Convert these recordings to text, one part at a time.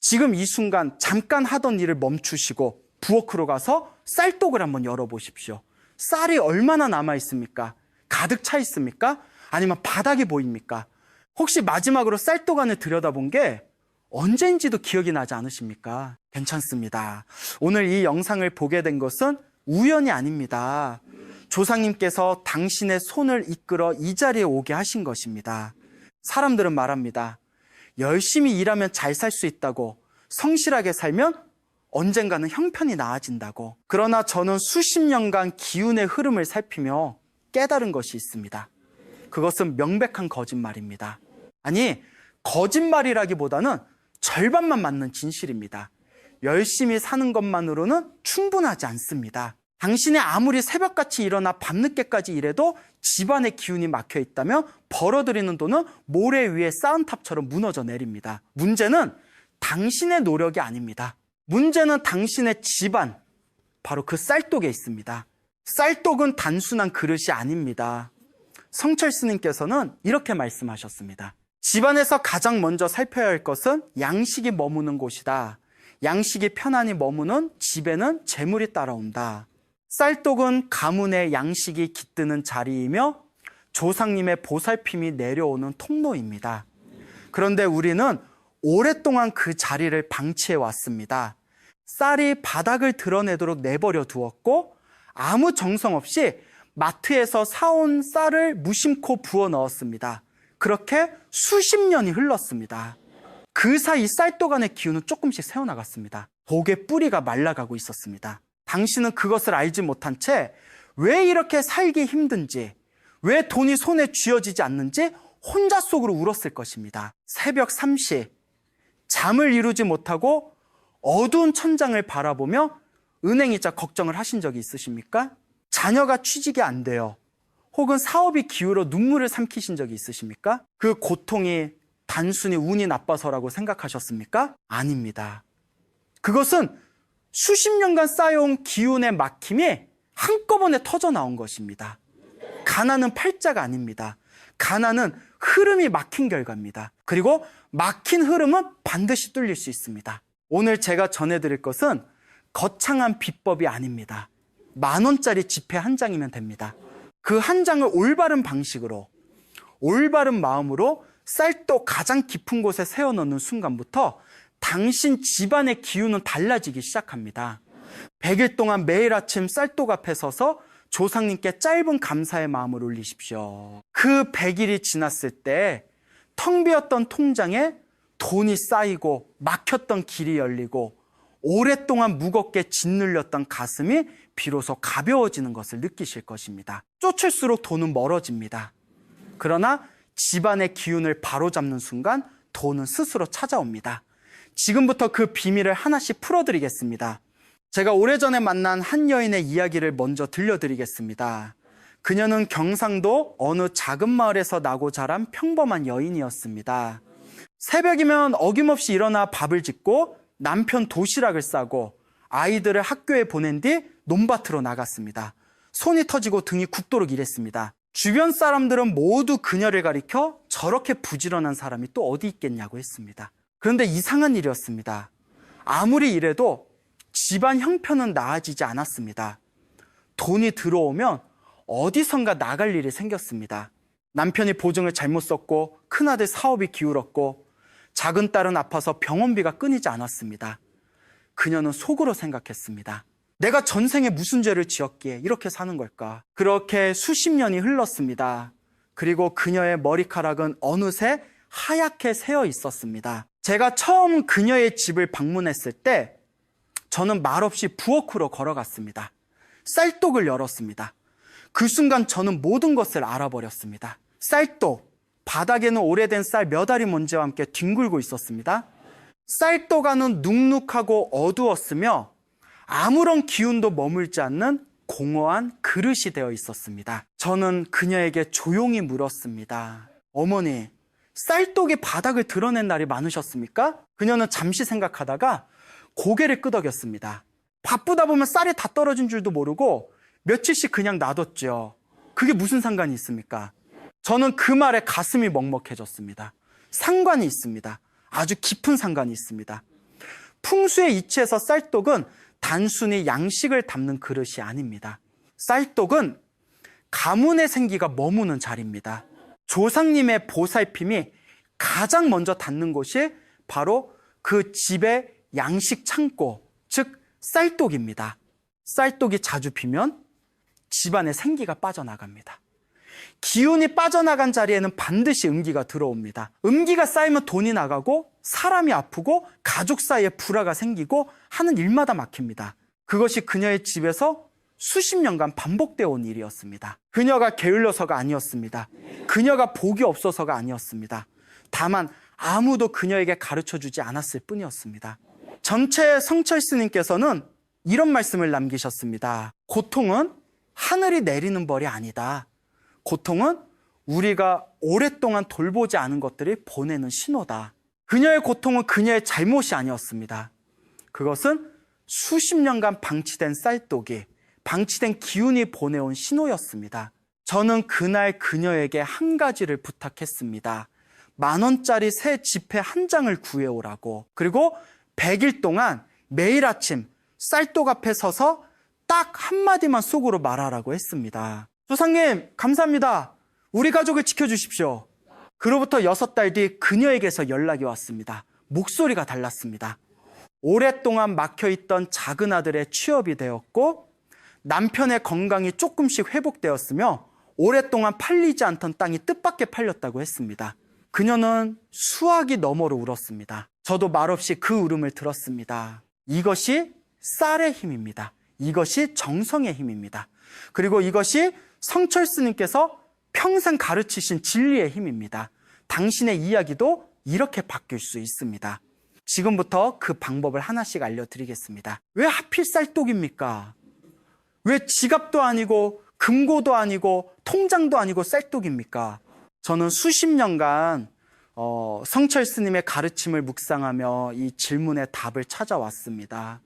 지금 이 순간 잠깐 하던 일을 멈추시고 부엌으로 가서 쌀독을 한번 열어보십시오. 쌀이 얼마나 남아있습니까? 가득 차 있습니까? 아니면 바닥이 보입니까? 혹시 마지막으로 쌀독 안을 들여다본 게 언제인지도 기억이 나지 않으십니까? 괜찮습니다. 오늘 이 영상을 보게 된 것은 우연이 아닙니다. 조상님께서 당신의 손을 이끌어 이 자리에 오게 하신 것입니다. 사람들은 말합니다. 열심히 일하면 잘 살 수 있다고, 성실하게 살면 언젠가는 형편이 나아진다고. 그러나 저는 수십 년간 기운의 흐름을 살피며 깨달은 것이 있습니다. 그것은 명백한 거짓말입니다. 아니, 거짓말이라기보다는 절반만 맞는 진실입니다. 열심히 사는 것만으로는 충분하지 않습니다. 당신이 아무리 새벽같이 일어나 밤늦게까지 일해도 집안의 기운이 막혀 있다면 벌어들이는 돈은 모래 위에 쌓은 탑처럼 무너져 내립니다. 문제는 당신의 노력이 아닙니다. 문제는 당신의 집안, 바로 그 쌀독에 있습니다. 쌀독은 단순한 그릇이 아닙니다. 성철 스님께서는 이렇게 말씀하셨습니다. 집안에서 가장 먼저 살펴야 할 것은 양식이 머무는 곳이다. 양식이 편안히 머무는 집에는 재물이 따라온다. 쌀독은 가문의 양식이 깃드는 자리이며 조상님의 보살핌이 내려오는 통로입니다. 그런데 우리는 오랫동안 그 자리를 방치해 왔습니다. 쌀이 바닥을 드러내도록 내버려 두었고 아무 정성 없이 마트에서 사온 쌀을 무심코 부어 넣었습니다. 그렇게 수십 년이 흘렀습니다. 그 사이 쌀독 안의 기운은 조금씩 새어나갔습니다. 독의 뿌리가 말라가고 있었습니다. 당신은 그것을 알지 못한 채 왜 이렇게 살기 힘든지, 왜 돈이 손에 쥐어지지 않는지 혼자 속으로 울었을 것입니다. 새벽 3시 잠을 이루지 못하고 어두운 천장을 바라보며 은행이자 걱정을 하신 적이 있으십니까? 자녀가 취직이 안 돼요. 혹은 사업이 기울어 눈물을 삼키신 적이 있으십니까? 그 고통이 단순히 운이 나빠서라고 생각하셨습니까? 아닙니다. 그것은 수십 년간 쌓여온 기운의 막힘이 한꺼번에 터져 나온 것입니다. 가난은 팔자가 아닙니다. 가난은 흐름이 막힌 결과입니다. 그리고 막힌 흐름은 반드시 뚫릴 수 있습니다. 오늘 제가 전해드릴 것은 거창한 비법이 아닙니다. 10,000원짜리 지폐 한 장이면 됩니다. 그 한 장을 올바른 방식으로, 올바른 마음으로 쌀독 가장 깊은 곳에 세워넣는 순간부터 당신 집안의 기운은 달라지기 시작합니다. 100일 동안 매일 아침 쌀독 앞에 서서 조상님께 짧은 감사의 마음을 올리십시오. 그 100일이 지났을 때 텅 비었던 통장에 돈이 쌓이고 막혔던 길이 열리고 오랫동안 무겁게 짓눌렸던 가슴이 비로소 가벼워지는 것을 느끼실 것입니다. 쫓을수록 돈은 멀어집니다. 그러나 집안의 기운을 바로잡는 순간 돈은 스스로 찾아옵니다. 지금부터 그 비밀을 하나씩 풀어드리겠습니다. 제가 오래전에 만난 한 여인의 이야기를 먼저 들려드리겠습니다. 그녀는 경상도 어느 작은 마을에서 나고 자란 평범한 여인이었습니다. 새벽이면 어김없이 일어나 밥을 짓고 남편 도시락을 싸고 아이들을 학교에 보낸 뒤 논밭으로 나갔습니다. 손이 터지고 등이 굳도록 일했습니다. 주변 사람들은 모두 그녀를 가리켜 저렇게 부지런한 사람이 또 어디 있겠냐고 했습니다. 그런데 이상한 일이었습니다. 아무리 일해도 집안 형편은 나아지지 않았습니다. 돈이 들어오면 어디선가 나갈 일이 생겼습니다. 남편이 보증을 잘못 썼고 큰아들 사업이 기울었고 작은 딸은 아파서 병원비가 끊이지 않았습니다. 그녀는 속으로 생각했습니다. 내가 전생에 무슨 죄를 지었기에 이렇게 사는 걸까? 그렇게 수십 년이 흘렀습니다. 그리고 그녀의 머리카락은 어느새 하얗게 새어 있었습니다. 제가 처음 그녀의 집을 방문했을 때 저는 말없이 부엌으로 걸어갔습니다. 쌀독을 열었습니다. 그 순간 저는 모든 것을 알아버렸습니다. 쌀독, 바닥에는 오래된 쌀 몇 알이 먼지와 함께 뒹굴고 있었습니다. 쌀독 안은 눅눅하고 어두웠으며 아무런 기운도 머물지 않는 공허한 그릇이 되어 있었습니다. 저는 그녀에게 조용히 물었습니다. 어머니, 쌀독이 바닥을 드러낸 날이 많으셨습니까? 그녀는 잠시 생각하다가 고개를 끄덕였습니다. 바쁘다 보면 쌀이 다 떨어진 줄도 모르고 며칠씩 그냥 놔뒀죠. 그게 무슨 상관이 있습니까? 저는 그 말에 가슴이 먹먹해졌습니다. 상관이 있습니다. 아주 깊은 상관이 있습니다. 풍수의 이치에서 쌀떡은 단순히 양식을 담는 그릇이 아닙니다. 쌀떡은 가문의 생기가 머무는 자리입니다. 조상님의 보살핌이 가장 먼저 닿는 곳이 바로 그 집의 양식 창고, 즉 쌀떡입니다. 쌀떡이 자주 비면 집안에 생기가 빠져나갑니다. 기운이 빠져나간 자리에는 반드시 음기가 들어옵니다. 음기가 쌓이면 돈이 나가고 사람이 아프고 가족 사이에 불화가 생기고 하는 일마다 막힙니다. 그것이 그녀의 집에서 수십 년간 반복되어 온 일이었습니다. 그녀가 게을러서가 아니었습니다. 그녀가 복이 없어서가 아니었습니다. 다만 아무도 그녀에게 가르쳐주지 않았을 뿐이었습니다. 전체 성철 스님께서는 이런 말씀을 남기셨습니다. 고통은 하늘이 내리는 벌이 아니다. 고통은 우리가 오랫동안 돌보지 않은 것들이 보내는 신호다. 그녀의 고통은 그녀의 잘못이 아니었습니다. 그것은 수십 년간 방치된 쌀떡이, 방치된 기운이 보내온 신호였습니다. 저는 그날 그녀에게 한 가지를 부탁했습니다. 10,000원짜리 새 지폐 한 장을 구해오라고. 그리고 100일 동안 매일 아침 쌀떡 앞에 서서 딱 한마디만 속으로 말하라고 했습니다. 조상님, 감사합니다. 우리 가족을 지켜주십시오. 그로부터 6달 뒤 그녀에게서 연락이 왔습니다. 목소리가 달랐습니다. 오랫동안 막혀있던 작은 아들의 취업이 되었고 남편의 건강이 조금씩 회복되었으며 오랫동안 팔리지 않던 땅이 뜻밖의 팔렸다고 했습니다. 그녀는 수화기 너머로 울었습니다. 저도 말없이 그 울음을 들었습니다. 이것이 쌀의 힘입니다. 이것이 정성의 힘입니다. 그리고 이것이 성철 스님께서 평생 가르치신 진리의 힘입니다. 당신의 이야기도 이렇게 바뀔 수 있습니다. 지금부터 그 방법을 하나씩 알려드리겠습니다. 왜 하필 쌀떡입니까? 왜 지갑도 아니고 금고도 아니고 통장도 아니고 쌀떡입니까? 저는 수십 년간 성철 스님의 가르침을 묵상하며 이 질문의 답을 찾아왔습니다.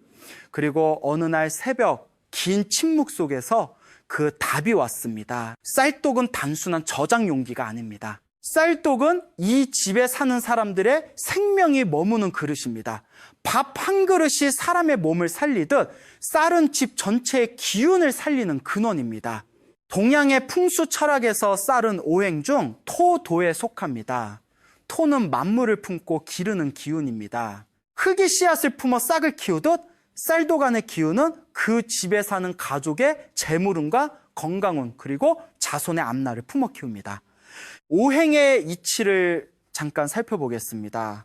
그리고 어느 날 새벽 긴 침묵 속에서 그 답이 왔습니다. 쌀떡은 단순한 저장 용기가 아닙니다. 쌀떡은 이 집에 사는 사람들의 생명이 머무는 그릇입니다. 밥 한 그릇이 사람의 몸을 살리듯 쌀은 집 전체의 기운을 살리는 근원입니다. 동양의 풍수 철학에서 쌀은 오행 중 토도에 속합니다. 토는 만물을 품고 기르는 기운입니다. 흙이 씨앗을 품어 싹을 키우듯 쌀떡 안의 기운은 그 집에 사는 가족의 재물운과 건강운 그리고 자손의 앞날을 품어 키웁니다. 오행의 이치를 잠깐 살펴보겠습니다.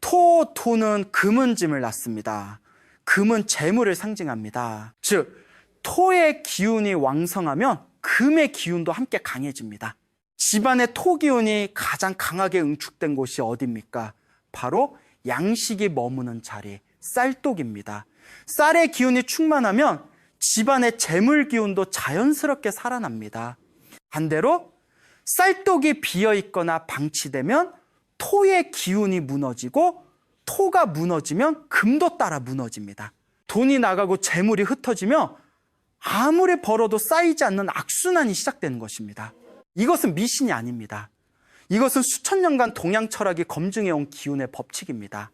토는 금은 짐을 낳습니다. 금은 재물을 상징합니다. 즉 토의 기운이 왕성하면 금의 기운도 함께 강해집니다. 집안의 토 기운이 가장 강하게 응축된 곳이 어디입니까? 바로 양식이 머무는 자리, 쌀떡입니다. 쌀의 기운이 충만하면 집안의 재물 기운도 자연스럽게 살아납니다. 반대로 쌀떡이 비어있거나 방치되면 토의 기운이 무너지고 토가 무너지면 금도 따라 무너집니다. 돈이 나가고 재물이 흩어지며 아무리 벌어도 쌓이지 않는 악순환이 시작되는 것입니다. 이것은 미신이 아닙니다. 이것은 수천 년간 동양 철학이 검증해온 기운의 법칙입니다.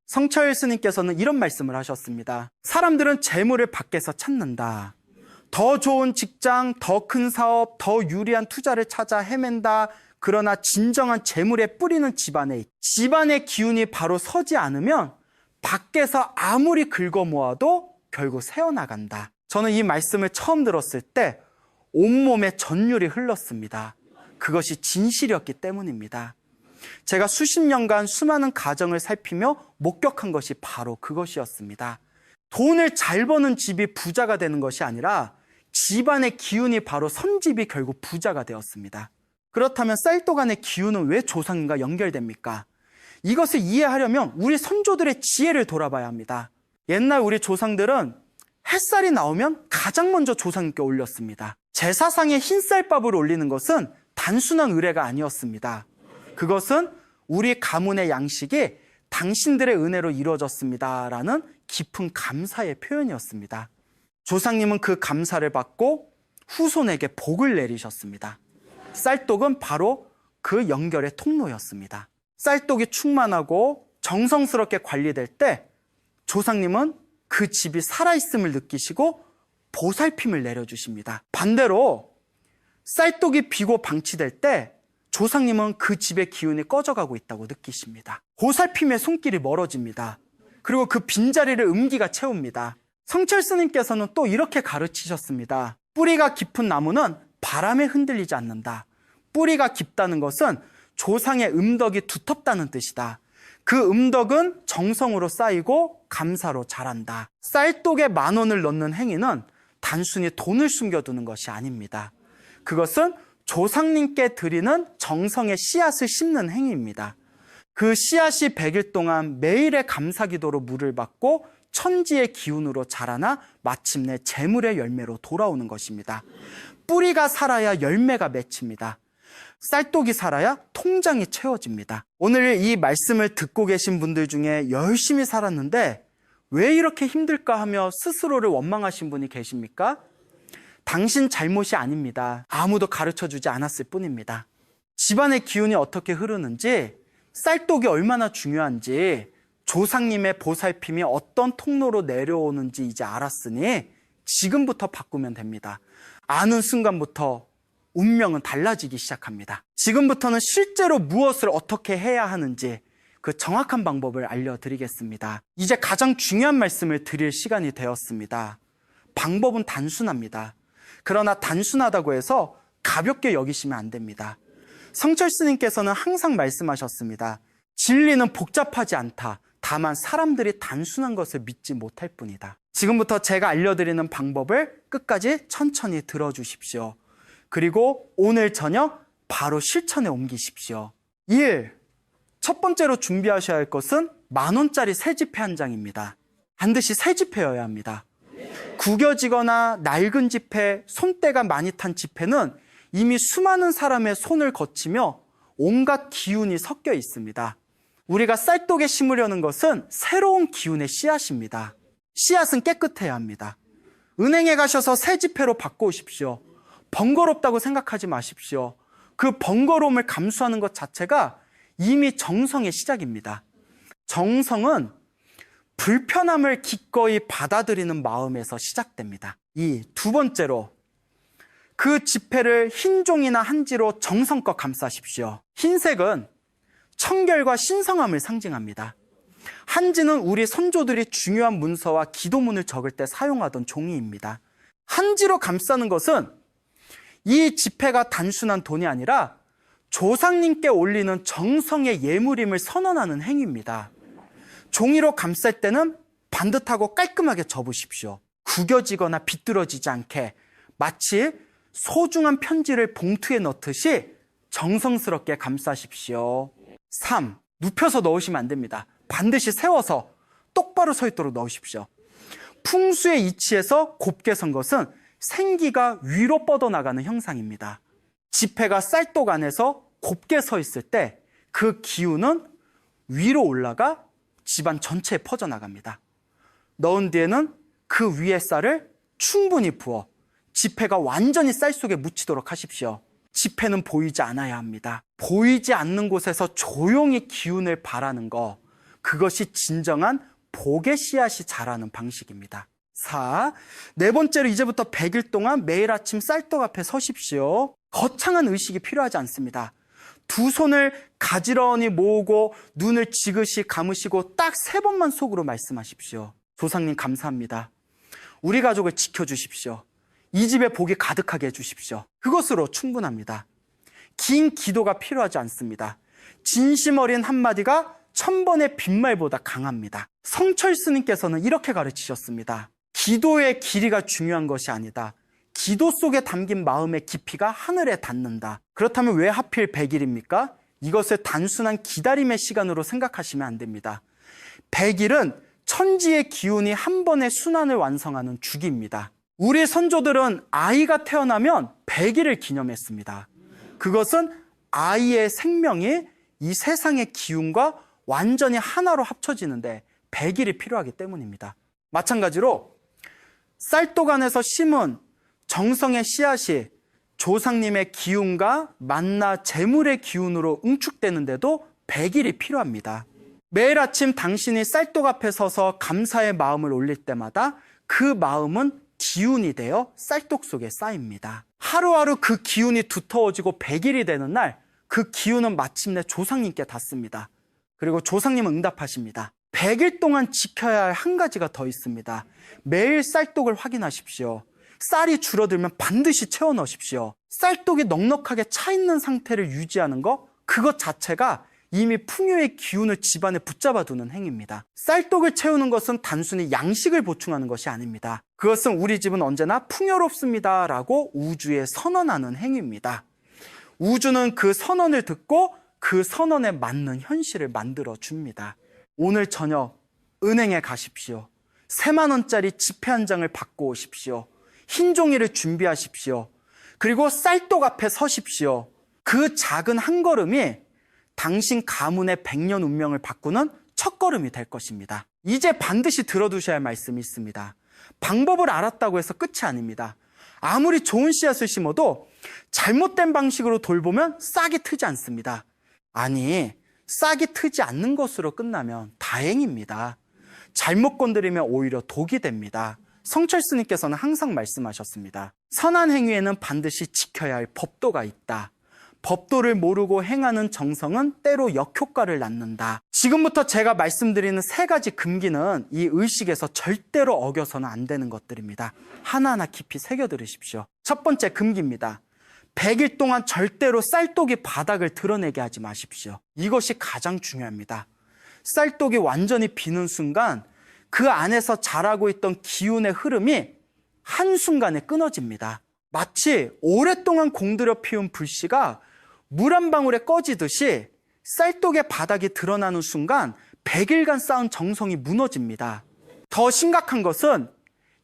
성철 스님께서는 이런 말씀을 하셨습니다. 사람들은 재물을 밖에서 찾는다. 더 좋은 직장, 더 큰 사업, 더 유리한 투자를 찾아 헤맨다. 그러나 진정한 재물의 뿌리는 집안의 기운이 바로 서지 않으면 밖에서 아무리 긁어 모아도 결국 새어나간다. 저는 이 말씀을 처음 들었을 때 온몸에 전율이 흘렀습니다. 그것이 진실이었기 때문입니다. 제가 수십 년간 수많은 가정을 살피며 목격한 것이 바로 그것이었습니다. 돈을 잘 버는 집이 부자가 되는 것이 아니라 집안의 기운이 바로 선집이 결국 부자가 되었습니다. 그렇다면 쌀떡 안의 기운은 왜 조상님과 연결됩니까? 이것을 이해하려면 우리 선조들의 지혜를 돌아봐야 합니다. 옛날 우리 조상들은 햇살이 나오면 가장 먼저 조상님께 올렸습니다. 제사상에 흰쌀밥을 올리는 것은 단순한 의례가 아니었습니다. 그것은 우리 가문의 양식이 당신들의 은혜로 이루어졌습니다라는 깊은 감사의 표현이었습니다. 조상님은 그 감사를 받고 후손에게 복을 내리셨습니다. 쌀떡은 바로 그 연결의 통로였습니다. 쌀떡이 충만하고 정성스럽게 관리될 때 조상님은 그 집이 살아있음을 느끼시고 보살핌을 내려주십니다. 반대로 쌀독이 비고 방치될 때 조상님은 그 집의 기운이 꺼져가고 있다고 느끼십니다. 보살핌의 손길이 멀어집니다. 그리고 그 빈자리를 음기가 채웁니다. 성철 스님께서는 또 이렇게 가르치셨습니다. 뿌리가 깊은 나무는 바람에 흔들리지 않는다. 뿌리가 깊다는 것은 조상의 음덕이 두텁다는 뜻이다. 그 음덕은 정성으로 쌓이고 감사로 자란다. 쌀독에 10,000원을 넣는 행위는 단순히 돈을 숨겨두는 것이 아닙니다. 그것은 조상님께 드리는 정성의 씨앗을 심는 행위입니다. 그 씨앗이 100일 동안 매일의 감사기도로 물을 받고 천지의 기운으로 자라나 마침내 재물의 열매로 돌아오는 것입니다. 뿌리가 살아야 열매가 맺힙니다. 쌀독이 살아야 통장이 채워집니다. 오늘 이 말씀을 듣고 계신 분들 중에 열심히 살았는데 왜 이렇게 힘들까 하며 스스로를 원망하신 분이 계십니까? 당신 잘못이 아닙니다. 아무도 가르쳐주지 않았을 뿐입니다. 집안의 기운이 어떻게 흐르는지, 쌀독이 얼마나 중요한지, 조상님의 보살핌이 어떤 통로로 내려오는지 이제 알았으니 지금부터 바꾸면 됩니다. 아는 순간부터 운명은 달라지기 시작합니다. 지금부터는 실제로 무엇을 어떻게 해야 하는지 그 정확한 방법을 알려드리겠습니다. 이제 가장 중요한 말씀을 드릴 시간이 되었습니다. 방법은 단순합니다. 그러나 단순하다고 해서 가볍게 여기시면 안 됩니다. 성철 스님께서는 항상 말씀하셨습니다. 진리는 복잡하지 않다. 다만 사람들이 단순한 것을 믿지 못할 뿐이다. 지금부터 제가 알려드리는 방법을 끝까지 천천히 들어주십시오. 그리고 오늘 저녁 바로 실천에 옮기십시오. 1. 첫 번째로 준비하셔야 할 것은 10,000원짜리 새 지폐 한 장입니다. 반드시 새 지폐여야 합니다. 구겨지거나 낡은 지폐, 손때가 많이 탄 지폐는 이미 수많은 사람의 손을 거치며 온갖 기운이 섞여 있습니다. 우리가 쌀독에 심으려는 것은 새로운 기운의 씨앗입니다. 씨앗은 깨끗해야 합니다. 은행에 가셔서 새 지폐로 바꿔오십시오. 번거롭다고 생각하지 마십시오. 그 번거로움을 감수하는 것 자체가 이미 정성의 시작입니다. 정성은 불편함을 기꺼이 받아들이는 마음에서 시작됩니다. 두 번째로 그 지폐를 흰 종이나 한지로 정성껏 감싸십시오. 흰색은 청결과 신성함을 상징합니다. 한지는 우리 선조들이 중요한 문서와 기도문을 적을 때 사용하던 종이입니다. 한지로 감싸는 것은 이 지폐가 단순한 돈이 아니라 조상님께 올리는 정성의 예물임을 선언하는 행위입니다. 종이로 감쌀 때는 반듯하고 깔끔하게 접으십시오. 구겨지거나 비뚤어지지 않게 마치 소중한 편지를 봉투에 넣듯이 정성스럽게 감싸십시오. 3. 눕혀서 넣으시면 안 됩니다. 반드시 세워서 똑바로 서 있도록 넣으십시오. 풍수의 이치에서 곱게 선 것은 생기가 위로 뻗어나가는 형상입니다. 지폐가 쌀독 안에서 곱게 서 있을 때 그 기운은 위로 올라가 집안 전체에 퍼져나갑니다. 넣은 뒤에는 그 위에 쌀을 충분히 부어 지폐가 완전히 쌀 속에 묻히도록 하십시오. 지폐는 보이지 않아야 합니다. 보이지 않는 곳에서 조용히 기운을 바라는 거, 그것이 진정한 복의 씨앗이 자라는 방식입니다. 4. 네 번째로 이제부터 100일 동안 매일 아침 쌀떡 앞에 서십시오. 거창한 의식이 필요하지 않습니다. 두 손을 가지런히 모으고 눈을 지그시 감으시고 딱 3번만 속으로 말씀하십시오. 조상님 감사합니다. 우리 가족을 지켜주십시오. 이 집에 복이 가득하게 해주십시오. 그것으로 충분합니다. 긴 기도가 필요하지 않습니다. 진심 어린 한마디가 1000번의 빈말보다 강합니다. 성철 스님께서는 이렇게 가르치셨습니다. 기도의 길이가 중요한 것이 아니다. 기도 속에 담긴 마음의 깊이가 하늘에 닿는다. 그렇다면 왜 하필 100일입니까? 이것을 단순한 기다림의 시간으로 생각하시면 안 됩니다. 100일은 천지의 기운이 한 번의 순환을 완성하는 주기입니다. 우리 선조들은 아이가 태어나면 100일을 기념했습니다. 그것은 아이의 생명이 이 세상의 기운과 완전히 하나로 합쳐지는데 100일이 필요하기 때문입니다. 마찬가지로 쌀독 안에서 심은 정성의 씨앗이 조상님의 기운과 만나 재물의 기운으로 응축되는데도 100일이 필요합니다. 매일 아침 당신이 쌀독 앞에 서서 감사의 마음을 올릴 때마다 그 마음은 기운이 되어 쌀독 속에 쌓입니다. 하루하루 그 기운이 두터워지고 100일이 되는 날 그 기운은 마침내 조상님께 닿습니다. 그리고 조상님은 응답하십니다. 100일 동안 지켜야 할 한 가지가 더 있습니다. 매일 쌀독을 확인하십시오. 쌀이 줄어들면 반드시 채워 넣으십시오. 쌀독이 넉넉하게 차 있는 상태를 유지하는 것, 그것 자체가 이미 풍요의 기운을 집안에 붙잡아 두는 행위입니다. 쌀독을 채우는 것은 단순히 양식을 보충하는 것이 아닙니다. 그것은 우리 집은 언제나 풍요롭습니다 라고 우주에 선언하는 행위입니다. 우주는 그 선언을 듣고 그 선언에 맞는 현실을 만들어 줍니다. 오늘 저녁 은행에 가십시오. 3만 원짜리 지폐 한 장을 받고 오십시오. 흰 종이를 준비하십시오. 그리고 쌀독 앞에 서십시오. 그 작은 한 걸음이 당신 가문의 100년 운명을 바꾸는 첫걸음이 될 것입니다. 이제 반드시 들어두셔야 할 말씀이 있습니다. 방법을 알았다고 해서 끝이 아닙니다. 아무리 좋은 씨앗을 심어도 잘못된 방식으로 돌보면 싹이 트지 않습니다. 아니, 싹이 트지 않는 것으로 끝나면 다행입니다. 잘못 건드리면 오히려 독이 됩니다. 성철스님께서는 항상 말씀하셨습니다. 선한 행위에는 반드시 지켜야 할 법도가 있다. 법도를 모르고 행하는 정성은 때로 역효과를 낳는다. 지금부터 제가 말씀드리는 3가지 금기는 이 의식에서 절대로 어겨서는 안 되는 것들입니다. 하나하나 깊이 새겨 들으십시오. 첫 번째 금기입니다. 100일 동안 절대로 쌀독이 바닥을 드러내게 하지 마십시오. 이것이 가장 중요합니다. 쌀독이 완전히 비는 순간 그 안에서 자라고 있던 기운의 흐름이 한순간에 끊어집니다. 마치 오랫동안 공들여 피운 불씨가 물 한 방울에 꺼지듯이 쌀독의 바닥이 드러나는 순간 100일간 쌓은 정성이 무너집니다. 더 심각한 것은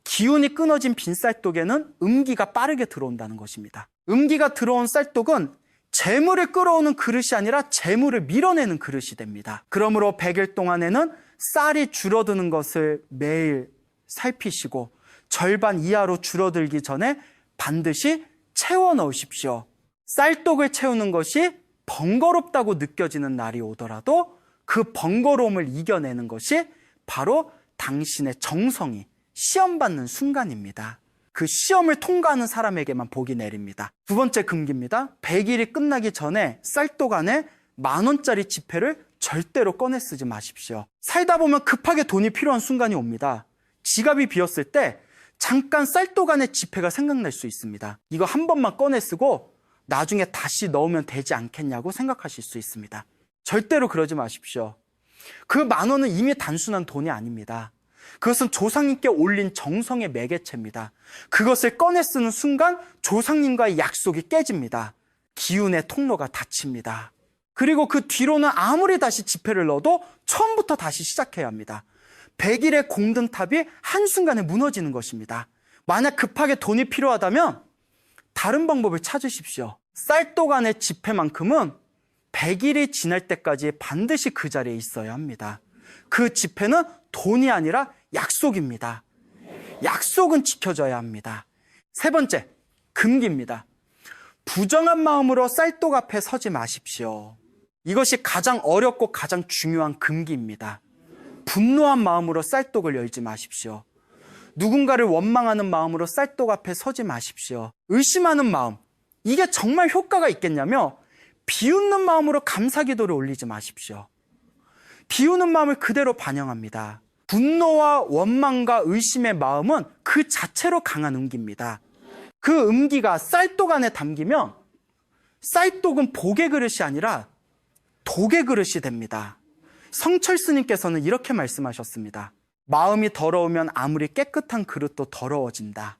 기운이 끊어진 빈 쌀독에는 음기가 빠르게 들어온다는 것입니다. 음기가 들어온 쌀독은 재물을 끌어오는 그릇이 아니라 재물을 밀어내는 그릇이 됩니다. 그러므로 100일 동안에는 쌀이 줄어드는 것을 매일 살피시고 절반 이하로 줄어들기 전에 반드시 채워 넣으십시오. 쌀독을 채우는 것이 번거롭다고 느껴지는 날이 오더라도 그 번거로움을 이겨내는 것이 바로 당신의 정성이 시험받는 순간입니다. 그 시험을 통과하는 사람에게만 복이 내립니다. 두 번째 금기입니다. 100일이 끝나기 전에 쌀독 안에 10,000원짜리 지폐를 절대로 꺼내 쓰지 마십시오. 살다 보면 급하게 돈이 필요한 순간이 옵니다. 지갑이 비었을 때 잠깐 쌀독 안에 지폐가 생각날 수 있습니다. 이거 한 번만 꺼내 쓰고 나중에 다시 넣으면 되지 않겠냐고 생각하실 수 있습니다. 절대로 그러지 마십시오. 그 10,000원은 이미 단순한 돈이 아닙니다. 그것은 조상님께 올린 정성의 매개체입니다. 그것을 꺼내 쓰는 순간 조상님과의 약속이 깨집니다. 기운의 통로가 닫힙니다. 그리고 그 뒤로는 아무리 다시 지폐를 넣어도 처음부터 다시 시작해야 합니다. 100일의 공든탑이 한순간에 무너지는 것입니다. 만약 급하게 돈이 필요하다면 다른 방법을 찾으십시오. 쌀독 안의 지폐만큼은 100일이 지날 때까지 반드시 그 자리에 있어야 합니다. 그 지폐는 돈이 아니라 약속입니다. 약속은 지켜져야 합니다. 세 번째, 금기입니다. 부정한 마음으로 쌀독 앞에 서지 마십시오. 이것이 가장 어렵고 가장 중요한 금기입니다. 분노한 마음으로 쌀독을 열지 마십시오. 누군가를 원망하는 마음으로 쌀독 앞에 서지 마십시오. 의심하는 마음, 이게 정말 효과가 있겠냐며 비웃는 마음으로 감사기도를 올리지 마십시오. 비웃는 마음을 그대로 반영합니다. 분노와 원망과 의심의 마음은 그 자체로 강한 음기입니다. 그 음기가 쌀독 안에 담기면 쌀독은 복의 그릇이 아니라 독의 그릇이 됩니다. 성철스님께서는 이렇게 말씀하셨습니다. 마음이 더러우면 아무리 깨끗한 그릇도 더러워진다.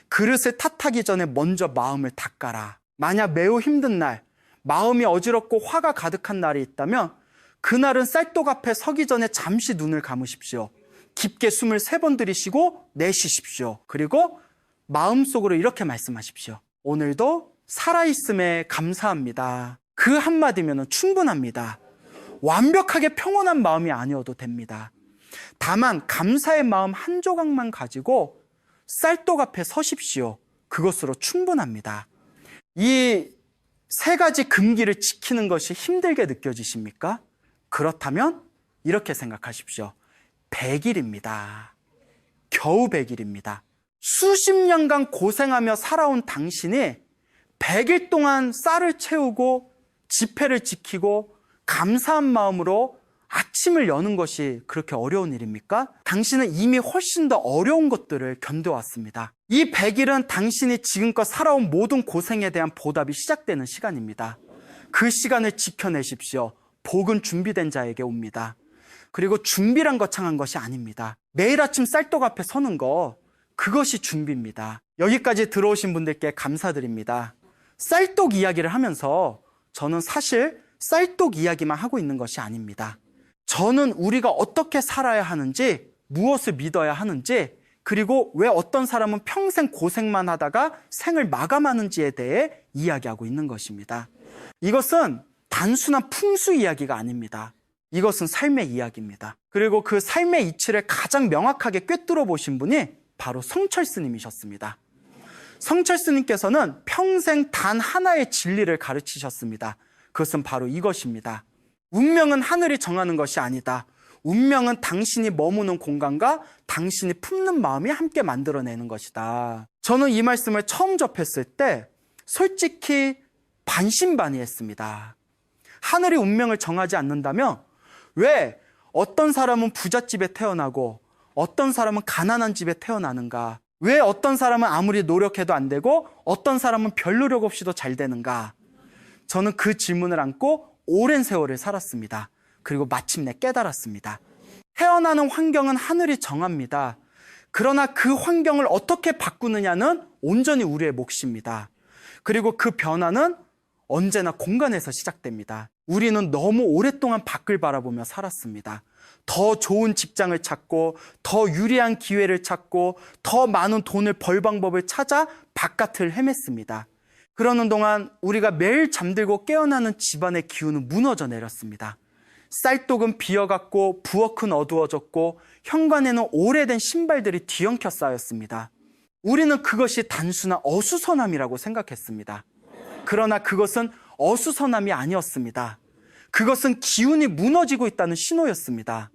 그릇을 탓하기 전에 먼저 마음을 닦아라. 만약 매우 힘든 날, 마음이 어지럽고 화가 가득한 날이 있다면 그날은 쌀독 앞에 서기 전에 잠시 눈을 감으십시오. 깊게 숨을 3번 들이쉬고 내쉬십시오. 그리고 마음속으로 이렇게 말씀하십시오. 오늘도 살아있음에 감사합니다. 그 한마디면 충분합니다. 완벽하게 평온한 마음이 아니어도 됩니다. 다만 감사의 마음 한 조각만 가지고 쌀독 앞에 서십시오. 그것으로 충분합니다. 이 3가지 금기를 지키는 것이 힘들게 느껴지십니까? 그렇다면 이렇게 생각하십시오. 100일입니다. 겨우 100일입니다. 수십 년간 고생하며 살아온 당신이 100일 동안 쌀을 채우고 지폐를 지키고 감사한 마음으로 아침을 여는 것이 그렇게 어려운 일입니까? 당신은 이미 훨씬 더 어려운 것들을 견뎌왔습니다. 이 100일은 당신이 지금껏 살아온 모든 고생에 대한 보답이 시작되는 시간입니다. 그 시간을 지켜내십시오. 복은 준비된 자에게 옵니다. 그리고 준비란 거창한 것이 아닙니다. 매일 아침 쌀떡 앞에 서는 거, 그것이 준비입니다. 여기까지 들어오신 분들께 감사드립니다. 쌀떡 이야기를 하면서 저는 사실 쌀떡 이야기만 하고 있는 것이 아닙니다. 저는 우리가 어떻게 살아야 하는지, 무엇을 믿어야 하는지, 그리고 왜 어떤 사람은 평생 고생만 하다가 생을 마감하는지에 대해 이야기하고 있는 것입니다. 이것은 단순한 풍수 이야기가 아닙니다. 이것은 삶의 이야기입니다. 그리고 그 삶의 이치를 가장 명확하게 꿰뚫어 보신 분이 바로 성철 스님이셨습니다. 성철 스님께서는 평생 단 하나의 진리를 가르치셨습니다. 그것은 바로 이것입니다. 운명은 하늘이 정하는 것이 아니다. 운명은 당신이 머무는 공간과 당신이 품는 마음이 함께 만들어내는 것이다. 저는 이 말씀을 처음 접했을 때 솔직히 반신반의했습니다. 하늘이 운명을 정하지 않는다면 왜 어떤 사람은 부잣집에 태어나고 어떤 사람은 가난한 집에 태어나는가? 왜 어떤 사람은 아무리 노력해도 안 되고 어떤 사람은 별 노력 없이도 잘 되는가? 저는 그 질문을 안고 오랜 세월을 살았습니다. 그리고 마침내 깨달았습니다. 태어나는 환경은 하늘이 정합니다. 그러나 그 환경을 어떻게 바꾸느냐는 온전히 우리의 몫입니다. 그리고 그 변화는 언제나 공간에서 시작됩니다. 우리는 너무 오랫동안 밖을 바라보며 살았습니다. 더 좋은 직장을 찾고 더 유리한 기회를 찾고 더 많은 돈을 벌 방법을 찾아 바깥을 헤맸습니다. 그러는 동안 우리가 매일 잠들고 깨어나는 집안의 기운은 무너져 내렸습니다. 쌀독은 비어갔고 부엌은 어두워졌고 현관에는 오래된 신발들이 뒤엉켜 쌓였습니다. 우리는 그것이 단순한 어수선함이라고 생각했습니다. 그러나 그것은 어수선함이 아니었습니다. 그것은 기운이 무너지고 있다는 신호였습니다.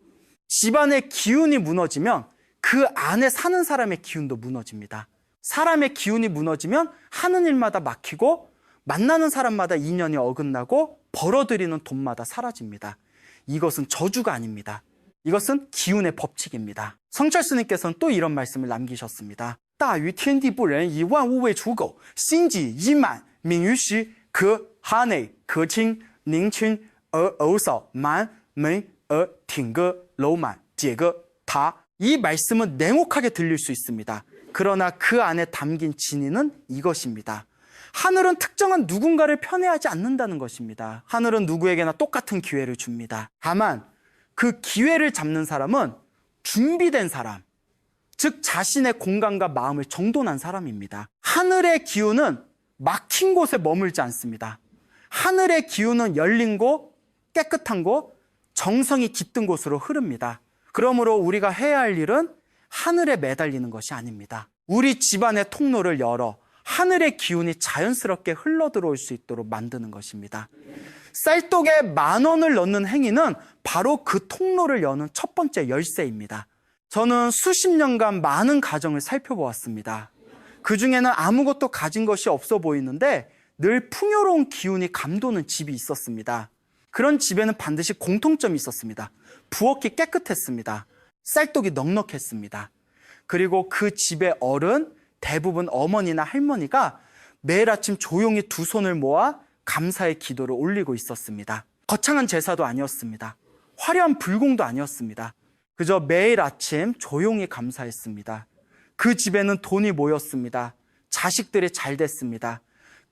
집안의 기운이 무너지면 그 안에 사는 사람의 기운도 무너집니다. 사람의 기운이 무너지면 하는 일마다 막히고 만나는 사람마다 인연이 어긋나고 벌어들이는 돈마다 사라집니다. 이것은 저주가 아닙니다. 이것은 기운의 법칙입니다. 성철 스님께서는 또 이런 말씀을 남기셨습니다. 大于天地不仁，以万物为刍狗，心己已满，敏于时，可哈内，可亲，宁亲，而偶少，满门，而挺个楼满，解个다. 이 말씀은 냉혹하게 들릴 수 있습니다. 그러나 그 안에 담긴 진리는 이것입니다. 하늘은 특정한 누군가를 편애하지 않는다는 것입니다. 하늘은 누구에게나 똑같은 기회를 줍니다. 다만 그 기회를 잡는 사람은 준비된 사람, 즉 자신의 공간과 마음을 정돈한 사람입니다. 하늘의 기운은 막힌 곳에 머물지 않습니다. 하늘의 기운은 열린 곳, 깨끗한 곳, 정성이 깃든 곳으로 흐릅니다. 그러므로 우리가 해야 할 일은 하늘에 매달리는 것이 아닙니다. 우리 집안의 통로를 열어 하늘의 기운이 자연스럽게 흘러들어올 수 있도록 만드는 것입니다. 쌀독에 10,000원을 넣는 행위는 바로 그 통로를 여는 첫 번째 열쇠입니다. 저는 수십 년간 많은 가정을 살펴보았습니다. 그 중에는 아무것도 가진 것이 없어 보이는데 늘 풍요로운 기운이 감도는 집이 있었습니다. 그런 집에는 반드시 공통점이 있었습니다. 부엌이 깨끗했습니다. 쌀독이 넉넉했습니다. 그리고 그 집의 어른, 대부분 어머니나 할머니가 매일 아침 조용히 두 손을 모아 감사의 기도를 올리고 있었습니다. 거창한 제사도 아니었습니다. 화려한 불공도 아니었습니다. 그저 매일 아침 조용히 감사했습니다. 그 집에는 돈이 모였습니다. 자식들이 잘 됐습니다.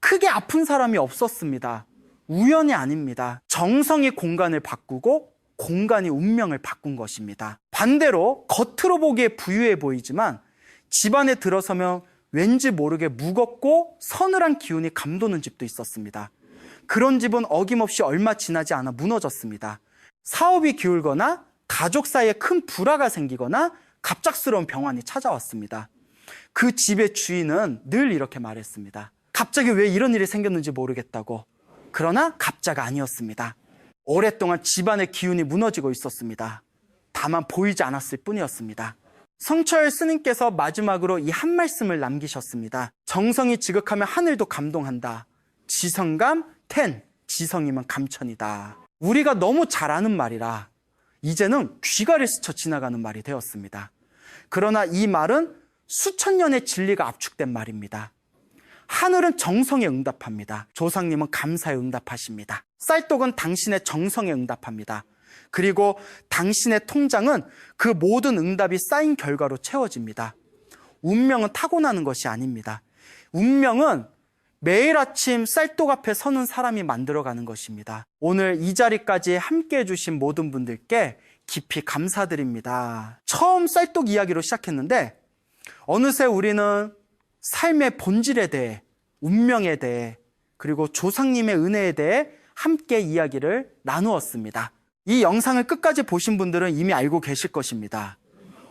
크게 아픈 사람이 없었습니다. 우연이 아닙니다. 정성이 공간을 바꾸고 공간이 운명을 바꾼 것입니다. 반대로 겉으로 보기에 부유해 보이지만 집안에 들어서면 왠지 모르게 무겁고 서늘한 기운이 감도는 집도 있었습니다. 그런 집은 어김없이 얼마 지나지 않아 무너졌습니다. 사업이 기울거나 가족 사이에 큰 불화가 생기거나 갑작스러운 병환이 찾아왔습니다. 그 집의 주인은 늘 이렇게 말했습니다. 갑자기 왜 이런 일이 생겼는지 모르겠다고. 그러나 갑자가 아니었습니다. 오랫동안 집안의 기운이 무너지고 있었습니다. 다만 보이지 않았을 뿐이었습니다. 성철 스님께서 마지막으로 이 한 말씀을 남기셨습니다. 정성이 지극하면 하늘도 감동한다. 지성감 텐, 지성이면 감천이다. 우리가 너무 잘 아는 말이라 이제는 귀가를 스쳐 지나가는 말이 되었습니다. 그러나 이 말은 수천 년의 진리가 압축된 말입니다. 하늘은 정성에 응답합니다. 조상님은 감사에 응답하십니다. 쌀떡은 당신의 정성에 응답합니다. 그리고 당신의 통장은 그 모든 응답이 쌓인 결과로 채워집니다. 운명은 타고나는 것이 아닙니다. 운명은 매일 아침 쌀떡 앞에 서는 사람이 만들어가는 것입니다. 오늘 이 자리까지 함께해 주신 모든 분들께 깊이 감사드립니다. 처음 쌀떡 이야기로 시작했는데 어느새 우리는 삶의 본질에 대해, 운명에 대해, 그리고 조상님의 은혜에 대해 함께 이야기를 나누었습니다. 이 영상을 끝까지 보신 분들은 이미 알고 계실 것입니다.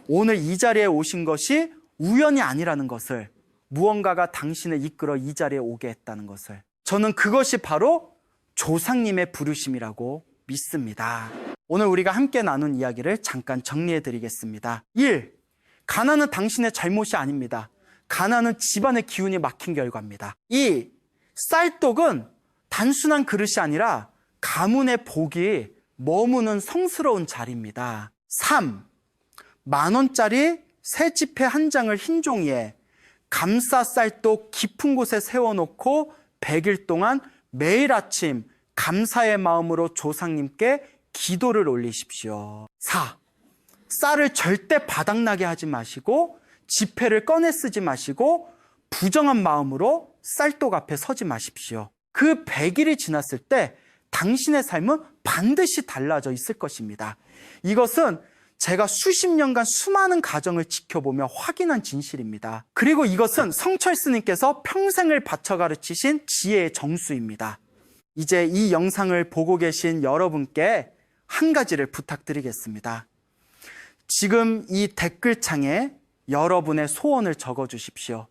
오늘 이 자리에 오신 것이 우연이 아니라는 것을, 무언가가 당신을 이끌어 이 자리에 오게 했다는 것을, 저는 그것이 바로 조상님의 부르심이라고 믿습니다. 오늘 우리가 함께 나눈 이야기를 잠깐 정리해 드리겠습니다. 1. 가난은 당신의 잘못이 아닙니다. 가난은 집안의 기운이 막힌 결과입니다. 2. 쌀떡은 단순한 그릇이 아니라 가문의 복이 머무는 성스러운 자리입니다. 3. 10,000원짜리 새 지폐 한 장을 흰 종이에 감싸 쌀떡 깊은 곳에 세워놓고 100일 동안 매일 아침 감사의 마음으로 조상님께 기도를 올리십시오. 4. 쌀을 절대 바닥나게 하지 마시고 지폐를 꺼내 쓰지 마시고 부정한 마음으로 쌀떡 앞에 서지 마십시오. 그 100일이 지났을 때 당신의 삶은 반드시 달라져 있을 것입니다. 이것은 제가 수십 년간 수많은 가정을 지켜보며 확인한 진실입니다. 그리고 이것은 성철 스님께서 평생을 바쳐 가르치신 지혜의 정수입니다. 이제 이 영상을 보고 계신 여러분께 한 가지를 부탁드리겠습니다. 지금 이 댓글창에 여러분의 소원을 적어주십시오.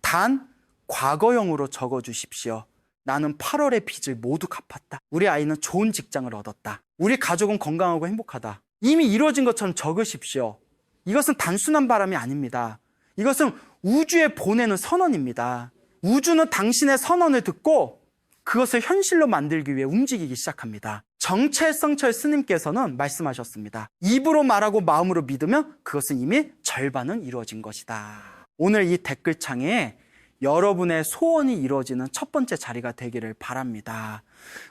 단 과거형으로 적어주십시오. 나는 8월의 빚을 모두 갚았다. 우리 아이는 좋은 직장을 얻었다. 우리 가족은 건강하고 행복하다. 이미 이루어진 것처럼 적으십시오. 이것은 단순한 바람이 아닙니다. 이것은 우주에 보내는 선언입니다. 우주는 당신의 선언을 듣고 그것을 현실로 만들기 위해 움직이기 시작합니다. 정체성철 스님께서는 말씀하셨습니다. 입으로 말하고 마음으로 믿으면 그것은 이미 절반은 이루어진 것이다. 오늘 이 댓글창에 여러분의 소원이 이루어지는 첫 번째 자리가 되기를 바랍니다.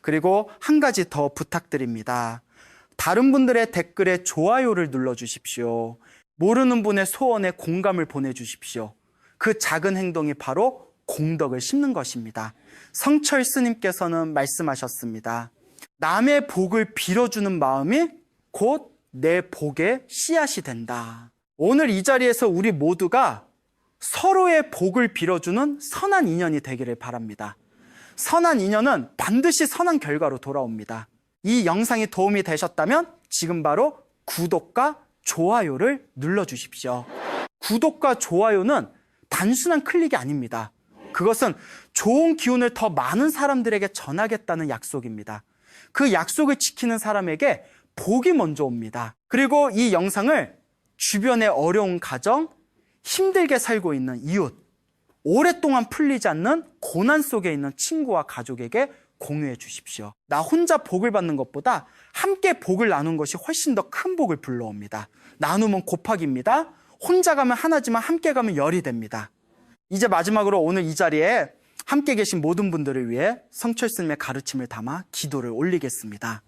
그리고 한 가지 더 부탁드립니다. 다른 분들의 댓글에 좋아요를 눌러주십시오. 모르는 분의 소원에 공감을 보내주십시오. 그 작은 행동이 바로 공덕을 심는 것입니다. 성철 스님께서는 말씀하셨습니다. 남의 복을 빌어주는 마음이 곧 내 복의 씨앗이 된다. 오늘 이 자리에서 우리 모두가 서로의 복을 빌어주는 선한 인연이 되기를 바랍니다. 선한 인연은 반드시 선한 결과로 돌아옵니다. 이 영상이 도움이 되셨다면 지금 바로 구독과 좋아요를 눌러주십시오. 구독과 좋아요는 단순한 클릭이 아닙니다. 그것은 좋은 기운을 더 많은 사람들에게 전하겠다는 약속입니다. 그 약속을 지키는 사람에게 복이 먼저 옵니다. 그리고 이 영상을 주변의 어려운 가정, 힘들게 살고 있는 이웃, 오랫동안 풀리지 않는 고난 속에 있는 친구와 가족에게 공유해 주십시오. 나 혼자 복을 받는 것보다 함께 복을 나눈 것이 훨씬 더 큰 복을 불러옵니다. 나누면 곱하기입니다. 혼자 가면 하나지만 함께 가면 열이 됩니다. 이제 마지막으로 오늘 이 자리에 함께 계신 모든 분들을 위해 성철 스님의 가르침을 담아 기도를 올리겠습니다.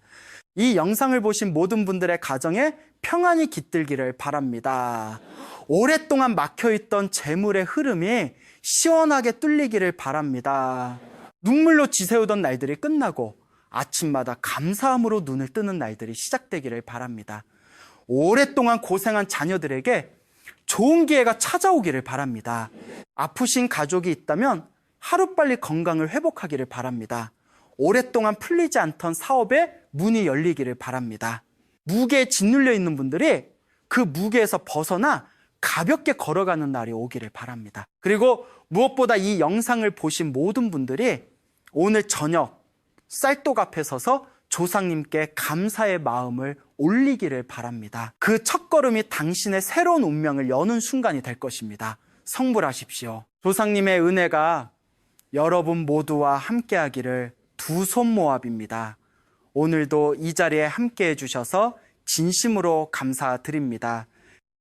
이 영상을 보신 모든 분들의 가정에 평안이 깃들기를 바랍니다. 오랫동안 막혀있던 재물의 흐름이 시원하게 뚫리기를 바랍니다. 눈물로 지새우던 날들이 끝나고 아침마다 감사함으로 눈을 뜨는 날들이 시작되기를 바랍니다. 오랫동안 고생한 자녀들에게 좋은 기회가 찾아오기를 바랍니다. 아프신 가족이 있다면 하루빨리 건강을 회복하기를 바랍니다. 오랫동안 풀리지 않던 사업에 문이 열리기를 바랍니다. 무게에 짓눌려 있는 분들이 그 무게에서 벗어나 가볍게 걸어가는 날이 오기를 바랍니다. 그리고 무엇보다 이 영상을 보신 모든 분들이 오늘 저녁 쌀떡 앞에 서서 조상님께 감사의 마음을 올리기를 바랍니다. 그 첫걸음이 당신의 새로운 운명을 여는 순간이 될 것입니다. 성불하십시오. 조상님의 은혜가 여러분 모두와 함께하기를 두 손 모압입니다. 오늘도 이 자리에 함께해 주셔서 진심으로 감사드립니다.